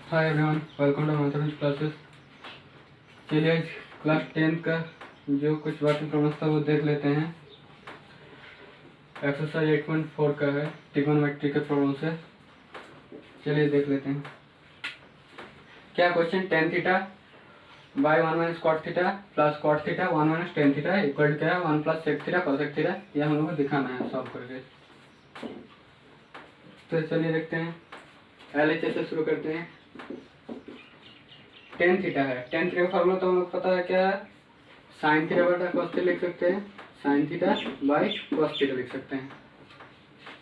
Hi everyone, welcome to mathematics classes. चलिए आज class 10 का जो कुछ वर्किंग प्रॉब्लम्स था वो देख लेते हैं। एक्सरसाइज 8.4 का है, ट्रिग्नोमेट्री के प्रॉब्लम्स है। चलिए देख लेते हैं। क्या question, tan theta by 1 minus cot theta plus cot theta 1 minus tan theta equal क्या है 1 plus sec theta cosec theta, यह हम लोग को दिखाना है सॉल्व करके। तो चलिए देखते हैं। LHS से शुरू करते हैं। tan थीटा है, tan थीटा का फॉर्मूला तो हम लोग पता है क्या है, साइन थीटा बटा कॉस थीटा लिख सकते हैं, sine theta by cos theta लिख सकते हैं,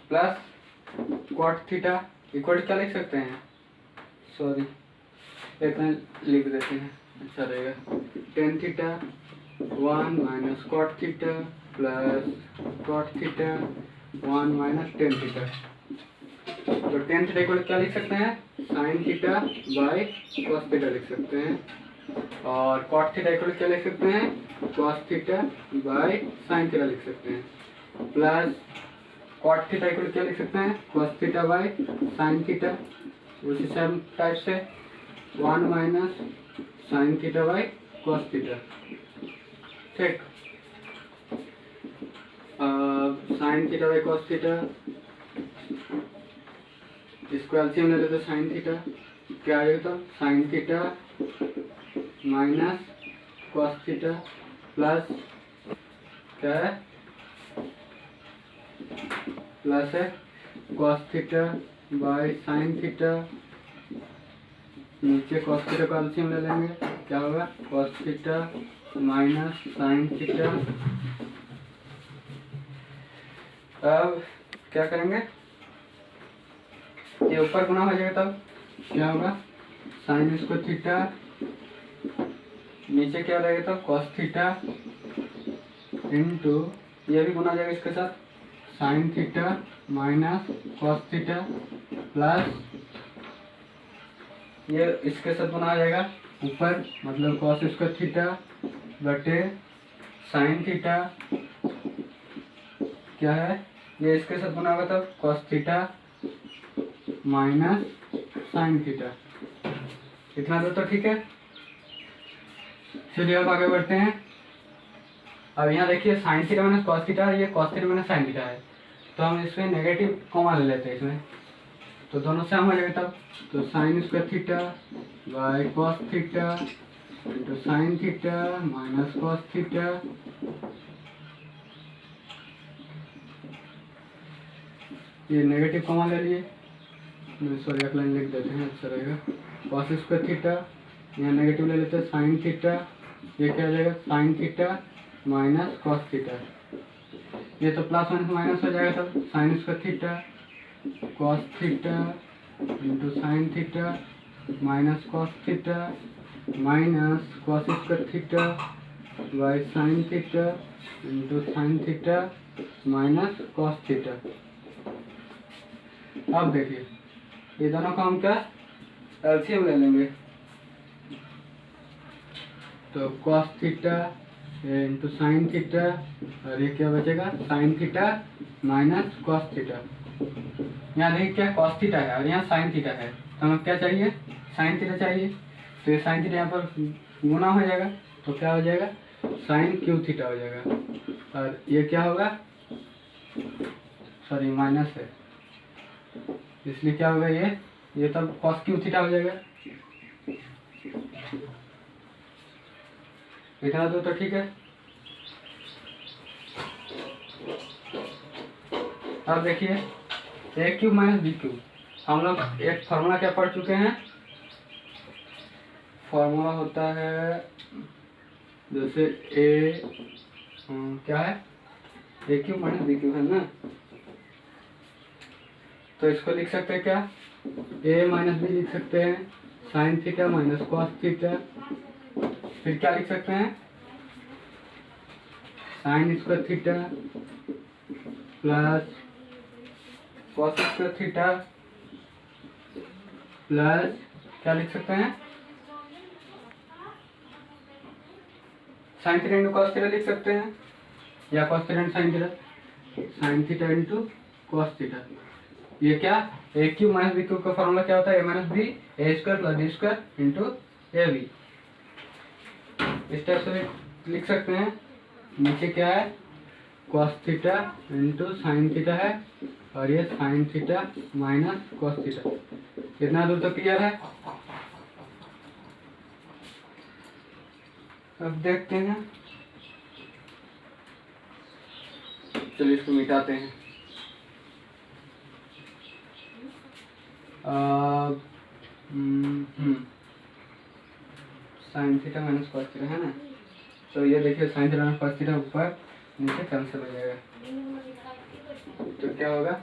प्लस कॉट थीटा इक्वल क्या लिख सकते हैं, सॉरी इतना लिख देते हैं अच्छा रहेगा। tan theta 1 minus cot theta plus cot theta 1 minus tan theta. तो tan थीटा इक्वल क्या लिख सकते हैं, sine theta by cos theta लिख सकते हैं, और कॉट थीटा इक्वल क्या लिख सकते हैं, cos theta by sine theta लिख सकते हैं, प्लस कॉट थीटा इक्वल क्या लिख सकते हैं, cos theta by sine theta, उसी सेम टाइप से 1 minus sine theta by cos theta. ठीक, sine theta by cos theta, इसको एलसीएम ले लेते साइन थीटा, क्या आ जाएगा, तो sine theta minus cos theta plus क्या है, प्लस है cos theta by sine theta, नीचे कॉस थीटा का एलसीएम ले लेंगे, क्या होगा cos theta minus sine theta. अब क्या करेंगे, ये ऊपर गुना हो जाएगा, तब क्या होगा साइन स्क्वायर थीटा, नीचे क्या रहेगा, तो कॉस थीटा इंटू ये भी गुना हो जाएगा इसके साथ, sign theta minus cos theta plus ये इसके साथ गुना आ जाएगा ऊपर, मतलब कॉस स्क्वायर थीटा बटे साइन थीटा, क्या है ये इसके साथ गुना होगा, तब cos theta minus sine theta. इतना तो ठीक है। चलिए अब आगे बढ़ते हैं। अब यहाँ देखिए sine theta minus cos theta, ये cos theta minus sine theta है, तो हम इसमें नेगेटिव कॉमा ले लेते हैं इसमें, तो दोनों सेम हो जाएगा तब। तो sign square theta by cos theta into sine theta minus cos theta, ये नेगेटिव कॉमा ले लिए, सॉरी एक लाइन लिख देते हैं अच्छा रहेगा, कॉस स्क्वायर थीटा यहाँ नेगेटिव ले लेते हैं, साइन थीटा ये क्या हो जाएगा sign theta minus cos theta, ये तो प्लस माइनस माइनस हो जाएगा, तब sign square theta cos theta into sine theta minus cos theta minus cos square theta by sine theta into sine theta minus cos theta. अब देखिए ये दोनों का हम क्या एलसीएम ले लेंगे, तो cos theta into sine theta, और ये क्या बचेगा sign theta minus cos theta. यहाँ देखिए क्या कॉस थीटा है और यहाँ साइन थीटा है, तो हमें क्या चाहिए साइन थीटा चाहिए, तो ये साइन थीटा यहाँ पर गुना हो जाएगा, तो क्या हो जाएगा साइन क्यू थीटा हो जाएगा, और ये क्या होगा सॉरी माइनस है, इसलिए क्या होगा ये तब कॉस क्यू थीटा हो जाएगा। इतना तो ठीक है। अब देखिए ए क्यूब माइनस बी क्यूब, हम लोग एक फॉर्मूला क्या पढ़ चुके हैं, फॉर्मूला होता है जैसे ए क्या है ए क्यूब माइनस बी क्यूब है ना, तो इसको लिख सकते हैं क्या ए माइनस बी लिख सकते हैं, sine theta minus cos theta, फिर क्या लिख सकते हैं sine square theta plus cos square theta plus क्या लिख सकते हैं sine theta into cos theta लिख सकते हैं, या cos theta into sine theta, sine theta into cos theta, ये क्या, A cube minus B cube का फॉर्मूला क्या होता है, A minus B A square plus B square into A B. इस टाइप से लिख सकते हैं। नीचे क्या है, cos theta into sine theta है, और ये sign theta minus cos theta. कितना दूर तक क्लियर है? अब देखते हैं, चलिए इसको मिटाते हैं। Sine theta minus cos theta है ना, तो ये देखिए sine theta minus cos theta ऊपर नीचे कैंसिल हो जाएगा, तो क्या होगा,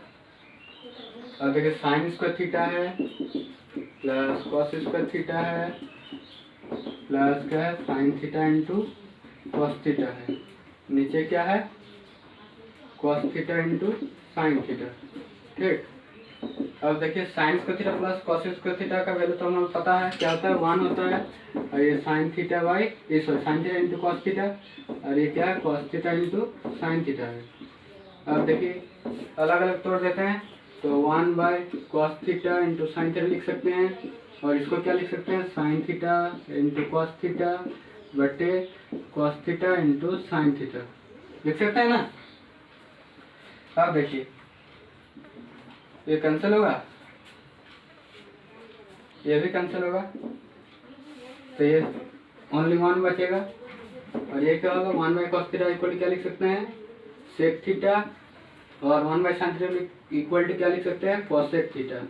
अब देखिए साइन स्क्वायर थीटा है प्लस कॉस स्क्वायर थीटा है प्लस क्या है sign theta into cos theta है, नीचे क्या है cos theta into sine theta. ठीक, अब देखिए sign square theta plus cos square theta का वैल्यू तो हमें पता है क्या होता है, 1 होता है, और ये साइन थीटा बाई ये sign theta into cos theta, और ये क्या है cos theta into sine theta है। अब देखिए अलग अलग तोड़ देते हैं, तो 1 by cos theta into sine theta लिख सकते हैं, और इसको क्या लिख सकते हैं sine theta into cos theta बटे cos theta into sine theta लिख सकते हैं ना। अब देखिए ये कैंसिल होगा, ये भी कैंसिल होगा, तो ये ओनली 1 बचेगा, और ये क्या होगा 1 by cos theta equal to क्या लिख सकते हैं सेक थीटा, और 1 by sine theta equal to क्या लिख सकते हैं cosec theta,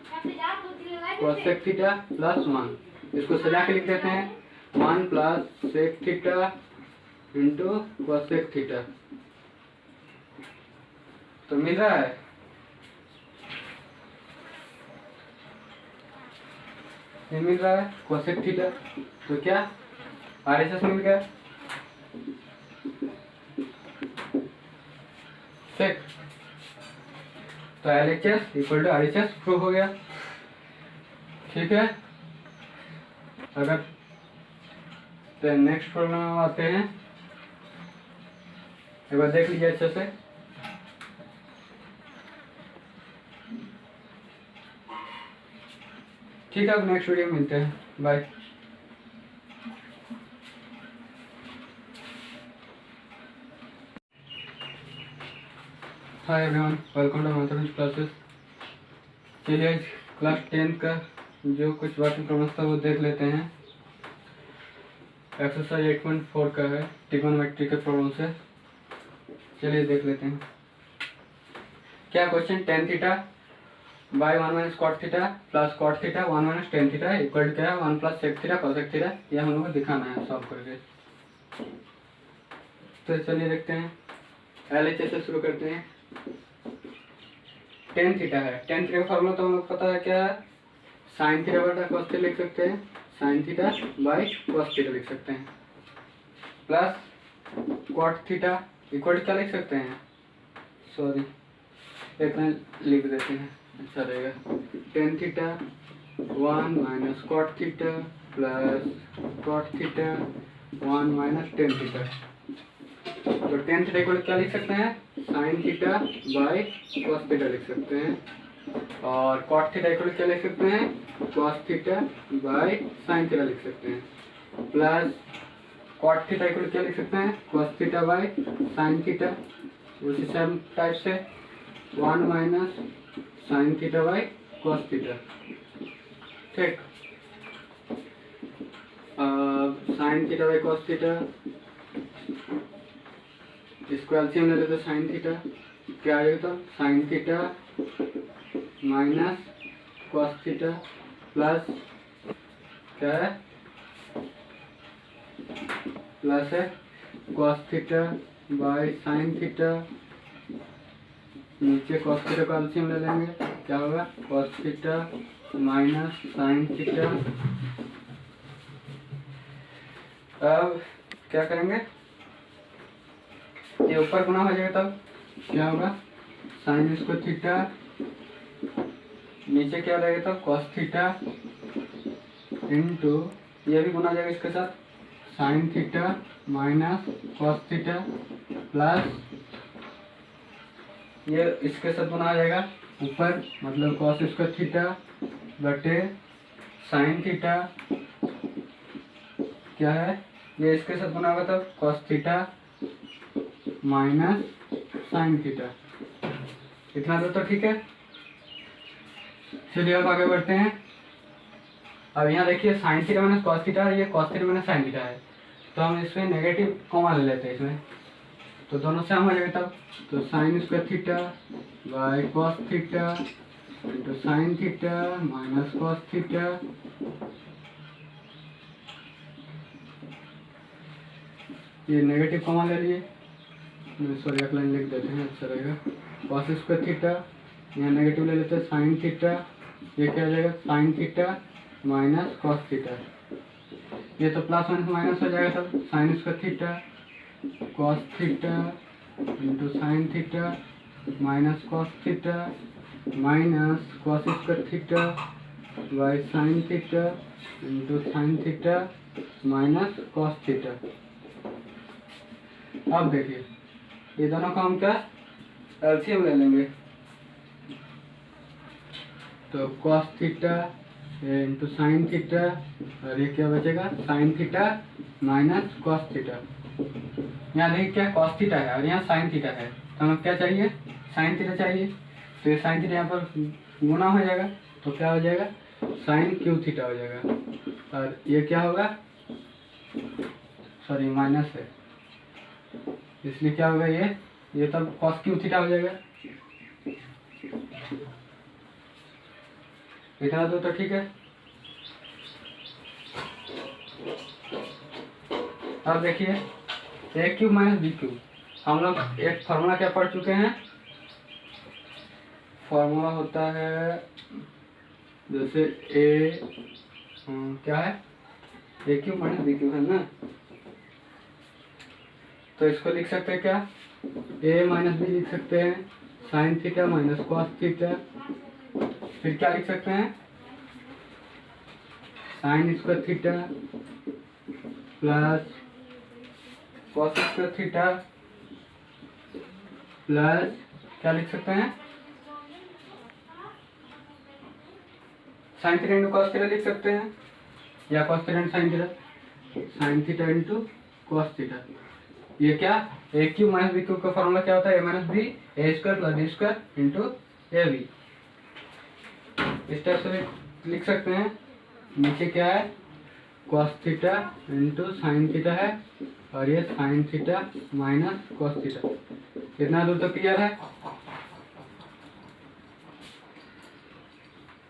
cosec theta plus 1। इसको सजा के लिख देते हैं 1 plus sec theta into cosec theta, तो मिल रहा है। ये मिल रहा है कोसेक थीटा, तो क्या RHS मिल गया ठीक, तो LHS equal to RHS prove हो गया। ठीक है, अगर तो नेक्स्ट प्रॉब्लम में आते हैं, एक बार देख लीजिए अच्छे से। ठीक है, अब नेक्स्ट वीडियो में मिलते हैं, bye. Hi everyone, welcome to mathematics classes. चलिए आज क्लास 10 का जो कुछ वर्किंग प्रॉब्लम्स था वो देख लेते हैं। एक्सरसाइज 8.4 का है, ट्रिग्नोमेट्री के प्रॉब्लम से। चलिए देख लेते हैं क्या question, tan theta by 1 minus cot theta plus cot theta 1 minus tan theta equal क्या है 1 plus sec theta cosec theta, यह हम लोग को दिखाना है सॉल्व करके। तो चलिए देखते हैं, LHS से शुरू करते हैं। tan थीटा है, tan थीटा का फॉर्मूला तो हम लोग पता है क्या है, साइन थीटा बटा कॉस थीटा लिख सकते हैं, sine theta by cos theta लिख सकते हैं, प्लस कॉट थीटा इक्वल क्या लिख सकते हैं, सॉरी इतना लिख देते हैं अच्छा रहेगा, tan theta 1 minus cot theta plus cot theta 1 minus tan theta. तो tan थीटा इक्वल क्या लिख सकते हैं sine theta by cos theta लिख सकते हैं, और कॉट थीटा इक्वल क्या लिख सकते हैं cos theta by sine theta लिख सकते हैं, प्लस कॉट थीटा इक्वल क्या लिख सकते हैं cos theta by sine theta, उसी सेम टाइप से 1 minus sine theta by cos theta. ठीक, sine theta by cos theta इसको एलसीएम ले लेते साइन थीटा, क्या आ जाएगा तो sine theta minus cos theta plus क्या है प्लस है cos theta by sine theta, नीचे कॉस थीटा का एलसीएम ले लेंगे, क्या होगा cos theta minus sine theta. अब क्या करेंगे, ये ऊपर गुना हो जाएगा, तब क्या होगा साइन स्क्वायर थीटा, नीचे क्या लगेगा तब कॉस थीटा इंटू ये भी गुना हो जाएगा इसके साथ sign theta minus cos theta, plus ये इसके साथ गुना हो जाएगा ऊपर मतलब कॉस स्क्वायर थीटा बटे साइन थीटा क्या है, ये इसके साथ बना हुआ था cos theta minus sine theta. इतना तो ठीक है। चलिए अब आगे बढ़ते हैं। अब यहाँ देखिए sine theta minus cos theta है, ये cos theta minus sine theta है, तो हम इसमें नेगेटिव कॉमा ले लेते हैं इसमें, तो दोनों सेम हो जाएगा तब। तो sign square theta by cos theta into sine theta minus cos theta, ये नेगेटिव कॉमा ले लिए, सॉरी एक लाइन लिख देते हैं अच्छा रहेगा। कॉस स्क्वायर थीटा यहाँ नेगेटिव ले लेते हैं, साइन थीटा ये क्या हो जाएगा sign theta minus cos theta, ये तो प्लस माइनस माइनस हो जाएगा तब। Sign square theta cos theta into sine theta minus cos theta minus cos square theta by sine theta into sine theta minus cos theta. अब देखिए ये दोनों का हम क्या एलसीएम ले लेंगे, तो cos theta into sine theta और ये क्या बचेगा sign theta minus cos theta. यहाँ देखिए क्या कॉस थीटा है और यहाँ साइन थीटा है, तो हमें क्या चाहिए साइन थीटा चाहिए, तो ये साइन थीटा यहाँ पर गुना हो जाएगा, तो क्या हो जाएगा साइन क्यू थीटा हो जाएगा, और ये क्या होगा सॉरी माइनस है इसलिए क्या होगा ये तब कॉस क्यू थीटा हो जाएगा। इतना तो ठीक है। अब देखिए ए क्यूब माइनस बी क्यूब, हम लोग एक फॉर्मूला क्या पढ़ चुके हैं, फॉर्मूला होता है जैसे ए क्या है ए क्यूब माइनस बी क्यूब है ना, तो इसको लिख सकते हैं क्या ए माइनस बी लिख सकते हैं sine theta minus cos theta, फिर क्या लिख सकते हैं sine square theta plus cos square theta plus क्या लिख सकते हैं sine theta into cos theta लिख सकते हैं, या cos theta into sine theta, sine theta into cos theta. ये क्या A cube minus B cube का फॉर्मूला क्या होता है A minus B A square plus B square into A B, इस टाइप से लिख सकते हैं। नीचे क्या है cos theta into sine theta है और ये sign theta minus cos theta. इतना दूर तो क्लियर है।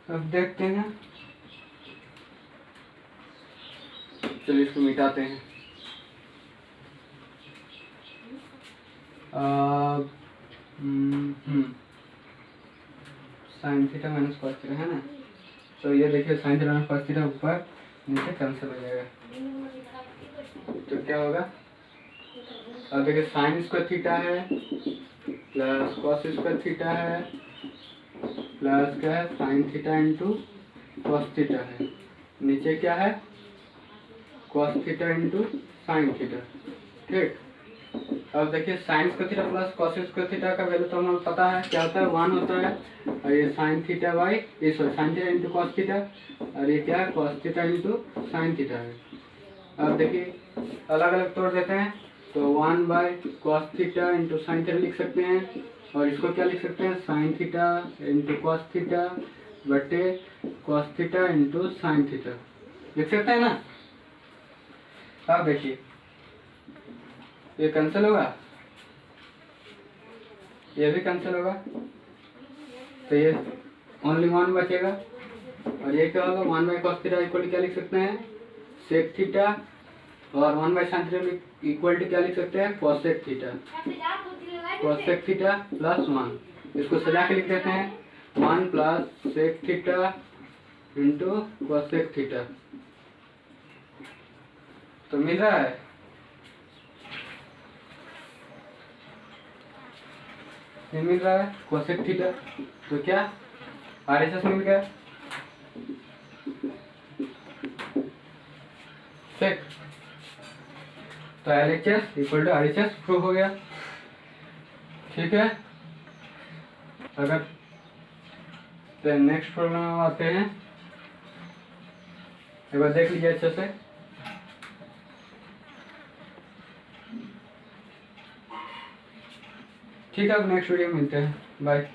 अब देखते हैं, चलिए इसको मिटाते हैं। Sine theta minus cos theta है ना, तो ये देखिए sine theta minus cos theta ऊपर नीचे कैंसिल हो जाएगा, तो क्या होगा अब देखिए साइन स्क्वायर थीटा है प्लस कॉस स्क्वायर थीटा है प्लस क्या है sign theta into cos theta है, नीचे क्या है cos theta into sine theta. ठीक, अब देखिए sign square theta plus cos square theta का वैल्यू तो हमें पता है क्या होता है 1 होता है, और ये साइन थीटा बाई ये sorry sine theta into cos theta, और ये क्या है cos theta into sine theta है। अब देखिए अलग अलग तोड़ देते हैं, तो 1 by cos theta into sine theta लिख सकते हैं, और इसको क्या लिख सकते हैं sine theta into cos theta बटे cos theta into sine theta लिख सकते हैं ना। अब देखिए ये कैंसिल होगा, ये भी कैंसिल होगा, तो ये ओनली 1 बचेगा, और ये क्या होगा 1 by cos theta equal to क्या लिख सकते हैं सेक थीटा, और 1 by sine theta equal to क्या लिख सकते हैं cosec theta, cosec theta plus 1। इसको सजा के लिख देते हैं 1 plus sec theta into cosec theta, तो मिल रहा है ये मिल रहा है कोसेक थीटा, तो क्या आरएचएस मिल गया ठीक, तो LHS equal to RHS prove हो गया। ठीक है, अगर तो नेक्स्ट प्रॉब्लम में आते हैं, एक बार देख लीजिए अच्छे से। ठीक है, अब नेक्स्ट वीडियो में मिलते हैं, बाय।